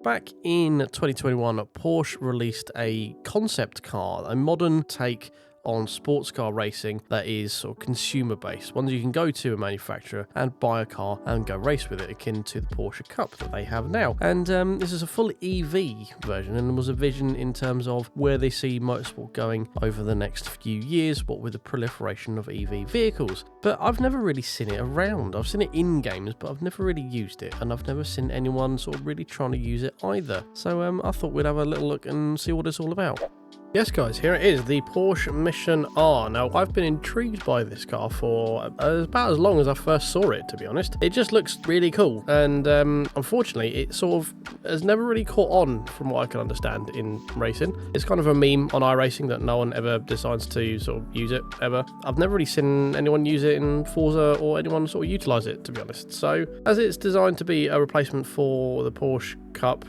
Back in 2021, Porsche released a concept car, a modern take on sports car racing that is sort of consumer based, one that you can go to a manufacturer and buy a car and go race with it, akin to the Porsche Cup that they have now. And this is a full EV version, and was a vision in terms of where they see motorsport going over the next few years, what with the proliferation of EV vehicles. But I've never really seen it around. I've seen it in games, but I've never really used it, and I've never seen anyone sort of really trying to use it either. So I thought we'd have a little look and see what it's all about. Yes guys, here it is, the Porsche Mission R. Now, I've been intrigued by this car for about as long as I first saw it, to be honest. It just looks really cool, and unfortunately, it sort of has never really caught on from what I can understand in racing. It's kind of a meme on iRacing that no one ever decides to sort of use it, ever. I've never really seen anyone use it in Forza or anyone sort of utilise it, to be honest. So, as it's designed to be a replacement for the Porsche Cup,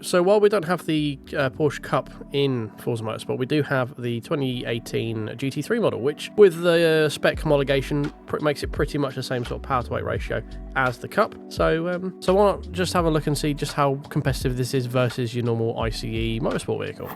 so while we don't have the Porsche Cup in Forza Motorsport, we do have the 2018 GT3 model, which with the spec homologation makes it pretty much the same sort of power to weight ratio as the Cup. So why not just have a look and see just how competitive this is versus your normal ICE motorsport vehicle.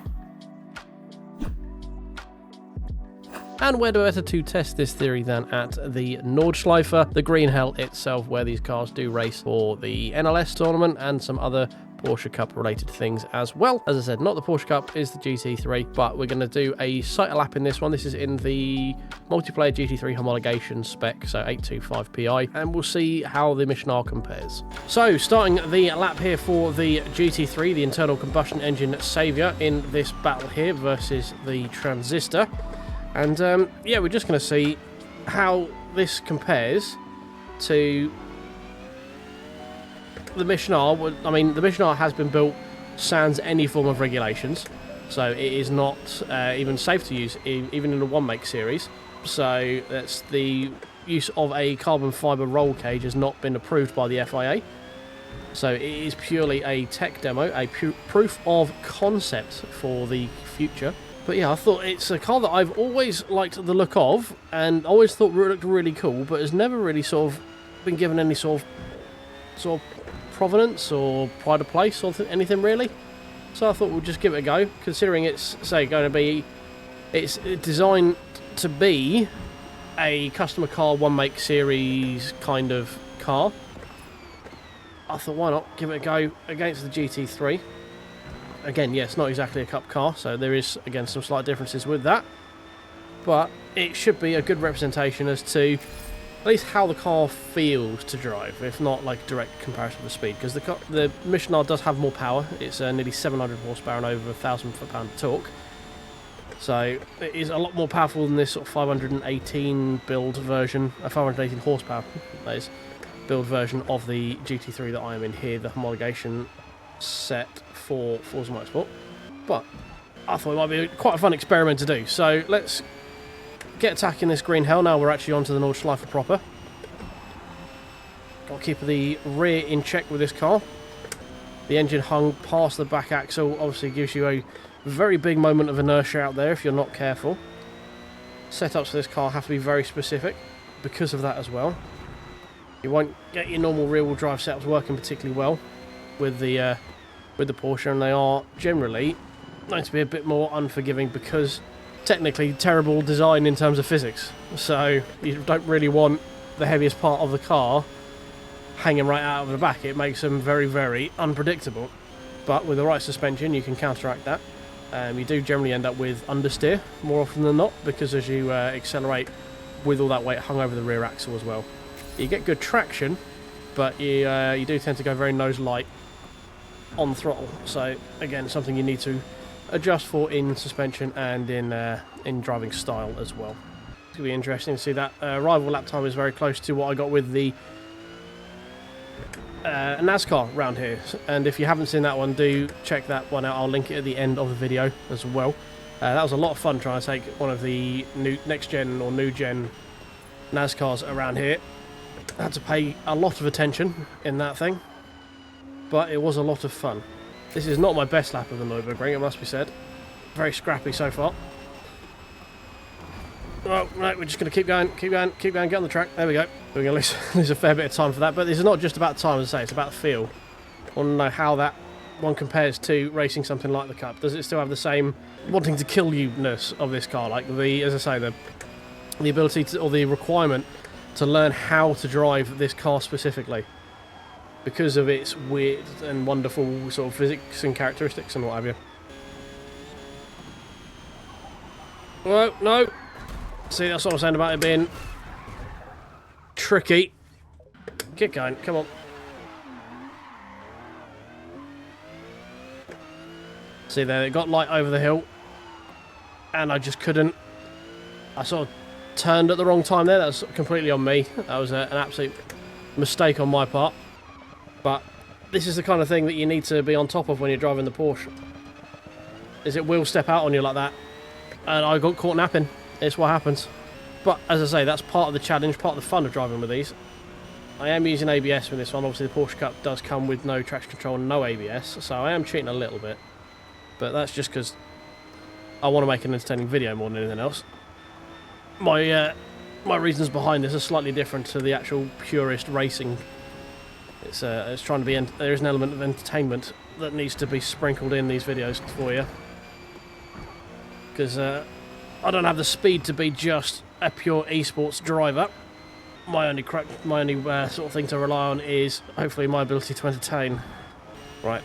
And where better to test this theory than at the Nordschleife, the green hell itself, where these cars do race for the NLS tournament and some other Porsche Cup related things as well. As I said, not the Porsche Cup, is the GT3, but we're going to do a sight lap in this one. This is in the multiplayer GT3 homologation spec, so 825 PI, and we'll see how the Mission R compares. So, starting the lap here for the GT3, the internal combustion engine saviour in this battle here versus the Transistor. And yeah, we're just going to see how this compares to the Mission R. I mean, the Mission R has been built sans any form of regulations, so it is not even safe to use, even in the one make series. So that's the use of a carbon fibre roll cage has not been approved by the FIA. So it is purely a tech demo, a proof of concept for the future. But yeah, I thought it's a car that I've always liked the look of, and always thought it looked really cool, but has never really sort of been given any sort of provenance or pride of place or anything really. So I thought we'll just give it a go, considering it's it's designed to be a customer car one make series kind of car. I thought, why not give it a go against the GT3. Again, yes, not exactly a Cup car, so there is, again, some slight differences with that. But it should be a good representation as to at least how the car feels to drive, if not like direct comparison with speed. Because the Mission R does have more power. It's nearly 700 horsepower and over 1,000 foot-pound of torque. So it is a lot more powerful than this sort of 518 build version, 518 horsepower, that is, build version of the GT3 that I am in here, the homologation set for Forza Motorsport. But I thought it might be quite a fun experiment to do. So let's get attacking this green hell. Now we're actually onto the Nordschleife proper. Got to keep the rear in check with this car. The engine hung past the back axle obviously gives you a very big moment of inertia out there if you're not careful. Setups for this car have to be very specific because of that as well. You won't get your normal rear-wheel drive setups working particularly well with the Porsche, and they are generally going to be a bit more unforgiving because technically terrible design in terms of physics. So you don't really want the heaviest part of the car hanging right out of the back. It makes them very, very unpredictable. But with the right suspension, you can counteract that. You do generally end up with understeer more often than not, because as you accelerate with all that weight hung over the rear axle as well, you get good traction, but you do tend to go very nose light on throttle. So again, something you need to adjust for in suspension and in driving style as well. It's going to be interesting to see that. Arrival lap time is very close to what I got with the NASCAR round here, and if you haven't seen that one, do check that one out. I'll link it at the end of the video as well. That was a lot of fun trying to take one of the next gen or new gen NASCARs around here. I had to pay a lot of attention in that thing, but it was a lot of fun. This is not my best lap of the Nürburgring, it must be said. Very scrappy so far. Oh, right, we're just going to keep going, get on the track. There we go. We're going to lose a fair bit of time for that, but this is not just about time, as I say, it's about feel. I want to know how that one compares to racing something like the Cup? Does it still have the same wanting to kill you-ness of this car? Like the, as I say, the ability to, or the requirement to learn how to drive this car specifically because of its weird and wonderful sort of physics and characteristics and what have you. No, no. See, that's what I'm saying about it being tricky. Get going, come on. See there, it got light over the hill and I just couldn't. I sort of turned at the wrong time there. That was completely on me. That was an absolute mistake on my part. But this is the kind of thing that you need to be on top of when you're driving the Porsche. Is it will step out on you like that. And I got caught napping. It's what happens. But as I say, that's part of the challenge, part of the fun of driving with these. I am using ABS with this one. Obviously the Porsche Cup does come with no traction control and no ABS. So I am cheating a little bit. But that's just because I want to make an entertaining video more than anything else. My reasons behind this are slightly different to the actual purist racing. It's trying to be. There is an element of entertainment that needs to be sprinkled in these videos for you, because I don't have the speed to be just a pure esports driver. My only sort of thing to rely on is hopefully my ability to entertain. Right,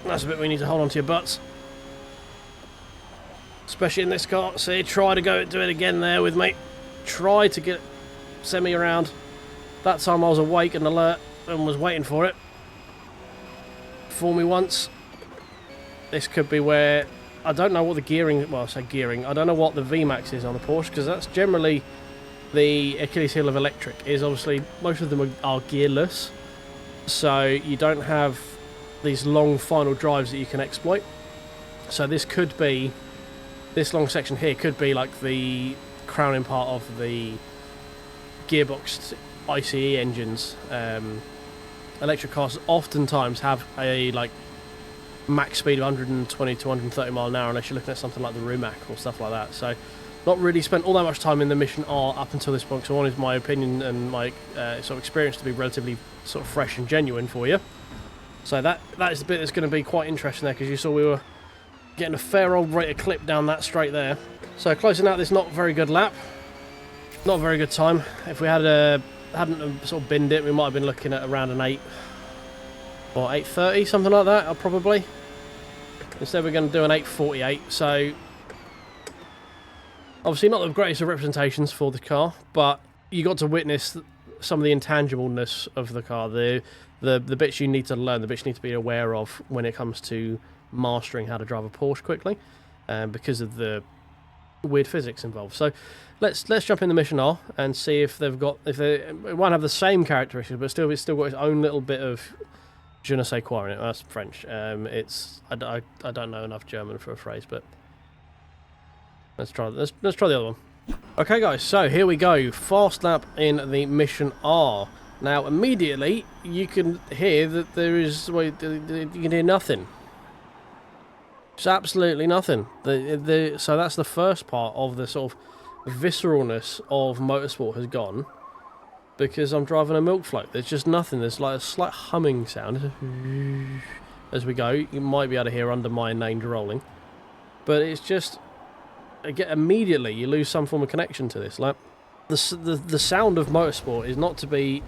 that's a bit we need to hold on to your butts. Especially in this car. See, try to do it again there with me. Try to send me around. That time I was awake and alert and was waiting for it. Fool me once. This could be where... I don't know what the gearing... Well, I say gearing. I don't know what the VMAX is on the Porsche, because that's generally the Achilles heel of electric. Is obviously, most of them are gearless. So you don't have these long final drives that you can exploit. So this could be... This long section here could be like the crowning part of the gearboxed ICE engines. Electric cars oftentimes have a like max speed of 120 to 130 mile an hour, unless you're looking at something like the Rimac or stuff like that. So not really spent all that much time in the Mission R up until this point, so I wanted my opinion and my sort of experience to be relatively sort of fresh and genuine for you. So that is the bit that's going to be quite interesting there, because you saw we were getting a fair old rate of clip down that straight there. So closing out this not very good lap. Not a very good time. If we hadn't sort of binned it, we might have been looking at around an 8 or 8:30, something like that, probably. Instead we're going to do an 8:48. So obviously not the greatest of representations for the car, but you got to witness some of the intangibleness of the car, the bits you need to learn, the bits you need to be aware of when it comes to mastering how to drive a Porsche quickly, because of the weird physics involved. So let's jump in the Mission R and see if it won't have the same characteristics, but it's still got its own little bit of je ne sais quoi in it. That's French. I don't know enough German for a phrase, but let's try the other one. Okay guys, so here we go, fast lap in the Mission R. Now immediately you can hear that you can hear nothing. It's absolutely nothing. So that's the first part of the sort of visceralness of motorsport has gone, because I'm driving a milk float. There's just nothing. There's like a slight humming sound as we go. You might be able to hear under my name rolling, but it's just, again, immediately you lose some form of connection to this. Like the sound of motorsport is not to be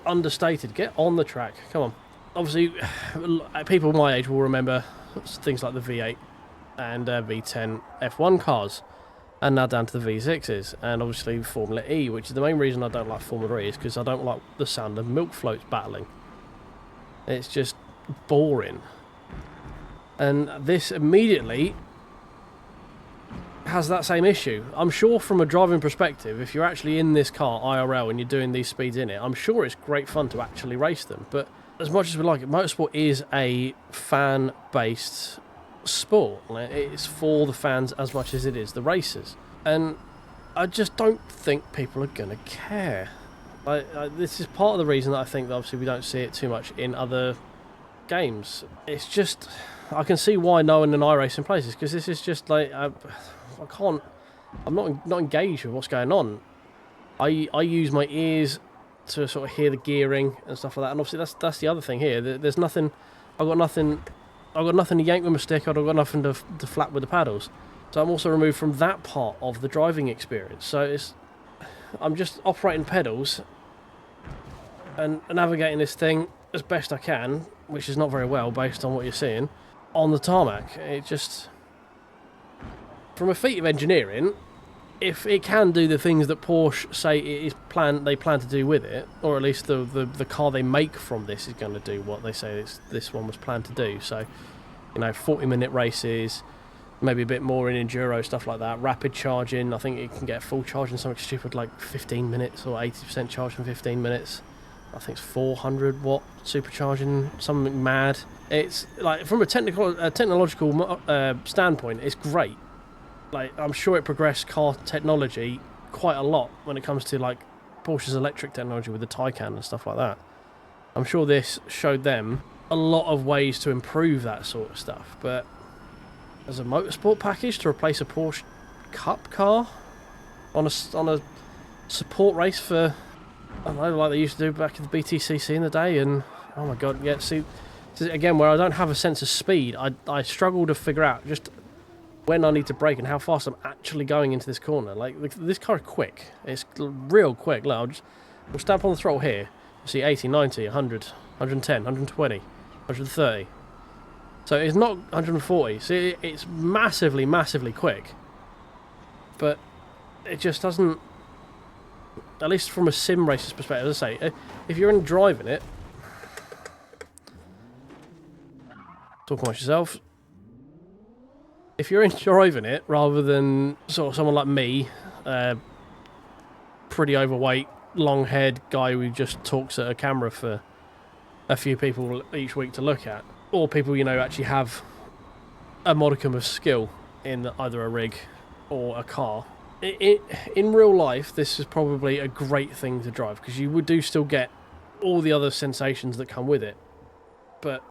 understated. Get on the track. Come on. Obviously, people my age will remember things like the V8 and V10 F1 cars, and now down to the V6s, and obviously Formula E, which is the main reason I don't like Formula E, is because I don't like the sound of milk floats battling. It's just boring. And this immediately has that same issue. I'm sure from a driving perspective, if you're actually in this car IRL and you're doing these speeds in it, I'm sure it's great fun to actually race them, but as much as we like it, motorsport is a fan-based sport. It's for the fans as much as it is the racers, and I just don't think people are going to care. This is part of the reason that I think that obviously we don't see it too much in other games. It's just, I can see why no one in iRacing plays this, because this is just like, I'm not engaged with what's going on. I use my ears to sort of hear the gearing and stuff like that, and obviously that's the other thing here. There's nothing. I've got nothing to yank with my stick, I've got nothing to flap with the paddles. So I'm also removed from that part of the driving experience. So I'm just operating pedals and navigating this thing as best I can, which is not very well based on what you're seeing, on the tarmac. It just, from a feat of engineering, if it can do the things that Porsche say they plan to do with it, or at least the car they make from this is going to do what they say this one was planned to do. So, 40-minute races, maybe a bit more in enduro, stuff like that. Rapid charging, I think it can get full charge in something stupid like 15 minutes or 80% charge in 15 minutes. I think it's 400 watt supercharging, something mad. It's like, from a technological standpoint, it's great. Like, I'm sure it progressed car technology quite a lot when it comes to like Porsche's electric technology with the Taycan and stuff like that. I'm sure this showed them a lot of ways to improve that sort of stuff. But as a motorsport package to replace a Porsche Cup car on a support race for, I don't know, like they used to do back in the BTCC in the day, and oh my god, yeah, see, again, where I don't have a sense of speed, I struggle to figure out just when I need to brake and how fast I'm actually going into this corner. Like, this car is quick. It's real quick. Look, we'll stamp on the throttle here. You see 80, 90, 100, 110, 120, 130. So it's not 140. See, it's massively, massively quick. But it just doesn't, at least from a sim racer's perspective, as I say, if you're in driving it, talk amongst yourself, if you're in driving it, rather than sort of someone like me, pretty overweight, long-haired guy who just talks at a camera for a few people each week to look at, or people, actually have a modicum of skill in either a rig or a car, in real life, this is probably a great thing to drive, because you do still get all the other sensations that come with it. But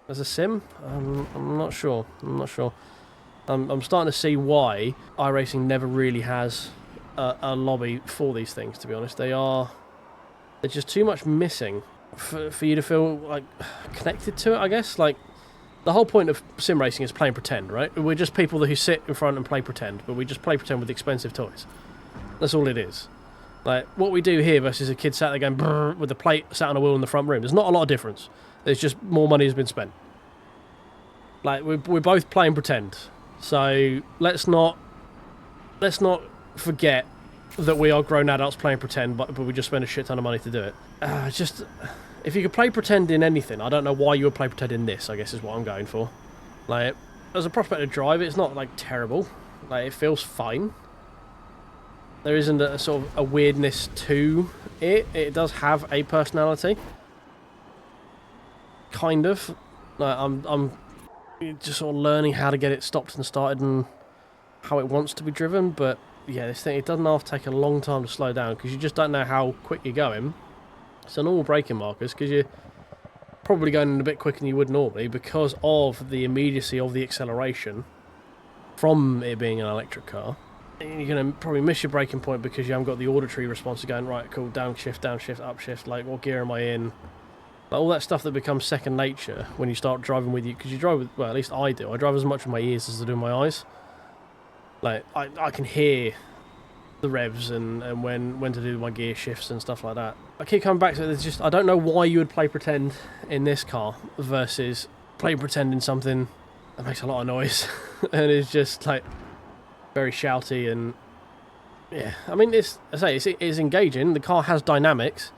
as a sim, I'm not sure. I'm starting to see why iRacing never really has a lobby for these things, to be honest. There's just too much missing for you to feel like connected to it, I guess. Like, the whole point of sim racing is play and pretend, right? We're just people who sit in front and play pretend, but we just play pretend with expensive toys. That's all it is. Like, what we do here versus a kid sat there going brrr with the plate sat on a wheel in the front room, there's not a lot of difference. There's just more money has been spent. Like, we're both playing pretend. So let's not forget that we are grown adults playing pretend, but we just spend a shit ton of money to do it. Just, if you could play pretend in anything, I don't know why you would play pretend in this, I guess is what I'm going for. Like, as a prospect to drive, it's not like terrible. Like, it feels fine. There isn't a sort of a weirdness to it. It does have a personality. Kind of. Like, I'm just sort of learning how to get it stopped and started and how it wants to be driven, but yeah, this thing, it doesn't have to take a long time to slow down, because you just don't know how quick you're going. So normal braking markers, because you're probably going in a bit quicker than you would normally because of the immediacy of the acceleration from it being an electric car. And you're going to probably miss your braking point because you haven't got the auditory response of going, right, cool, downshift, upshift, like, what gear am I in? Like, all that stuff that becomes second nature when you start driving with you, because you drive with, well, at least I do. I drive as much with my ears as I do with my eyes. Like, I can hear the revs and when to do my gear shifts and stuff like that. I keep coming back to it. It's just, I don't know why you would play pretend in this car versus play pretend in something that makes a lot of noise and is just like very shouty. And yeah, I mean, it's engaging. The car has dynamics.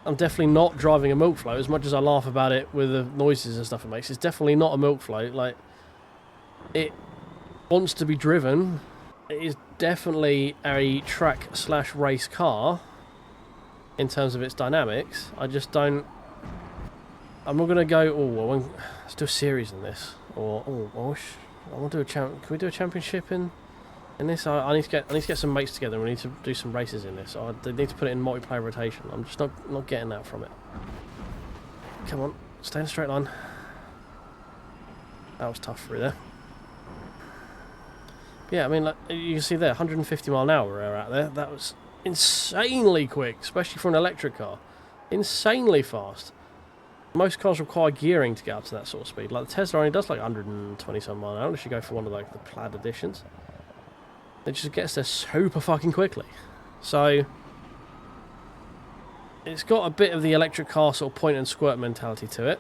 I'm definitely not driving a milk float, as much as I laugh about it with the noises and stuff it makes. It's definitely not a milk float. Like, it wants to be driven. It is definitely a track/race car in terms of its dynamics. I just don't. I'm not gonna go. Let's do a series in this. Or I want to do a Can we do a championship in this? I need to get some mates together. We need to do some races in this. I need to put it in multiplayer rotation. I'm just not getting that from it. Come on, stay in a straight line. That was tough through there. Yeah, I mean, like, you can see there, 150 mile an hour we're out there. That was insanely quick, especially for an electric car. Insanely fast. Most cars require gearing to get up to that sort of speed. Like the Tesla only does like 120 some mile an hour unless you go for one of like the plaid editions. It just gets there super fucking quickly. So it's got a bit of the electric car sort of point and squirt mentality to it.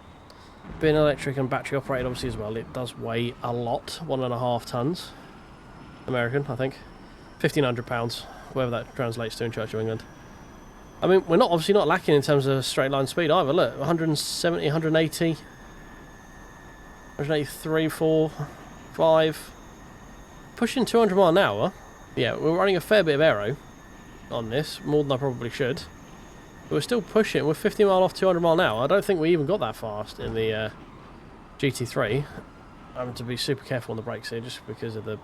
Being electric and battery operated obviously as well, it does weigh a lot, 1.5 tons. American, I think. £1,500, whatever that translates to in Church of England. I mean, we're obviously not lacking in terms of straight line speed either. Look, 170, 180, 183, 4, 5. Pushing 200 mile an hour. Yeah, we're running a fair bit of aero on this, more than I probably should. But we're still pushing. We're 50 mile off 200 mile an hour. I don't think we even got that fast in the GT3. I'm having to be super careful on the brakes here just because of the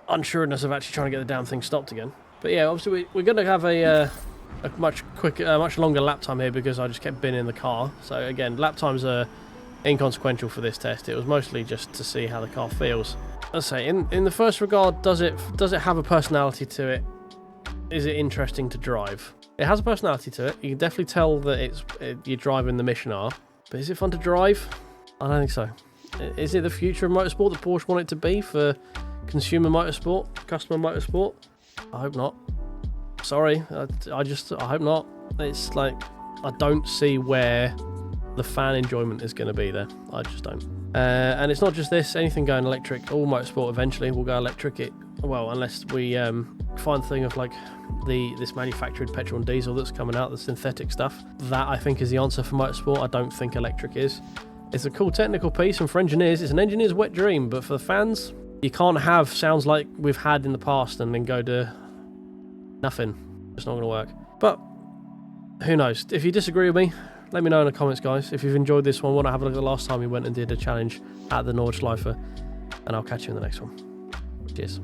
unsureness of actually trying to get the damn thing stopped again. But yeah, obviously we're going to have a much quicker, much longer lap time here because I just kept binning the car. So again, lap times are inconsequential for this test. It was mostly just to see how the car feels. Let's say in the first regard, does it have a personality to it? Is it interesting to drive? It has a personality to it. You can definitely tell that you're driving the Mission R. But is it fun to drive? I don't think so. Is it the future of motorsport that Porsche want it to be for consumer motorsport, customer motorsport? I hope not. Sorry, I hope not. It's like, I don't see where the fan enjoyment is going to be there. I just don't. And it's not just this, anything going electric, all motorsport eventually will go electric. Well, unless we find the thing of like this manufactured petrol and diesel that's coming out, the synthetic stuff. That I think is the answer for motorsport. I don't think electric is. It's a cool technical piece, and for engineers, it's an engineer's wet dream, but for the fans, you can't have sounds like we've had in the past and then go to nothing. It's not going to work. But who knows? If you disagree with me, let me know in the comments, guys. If you've enjoyed this one, want to have a look at the last time we went and did a challenge at the Nordschleife, and I'll catch you in the next one. Cheers.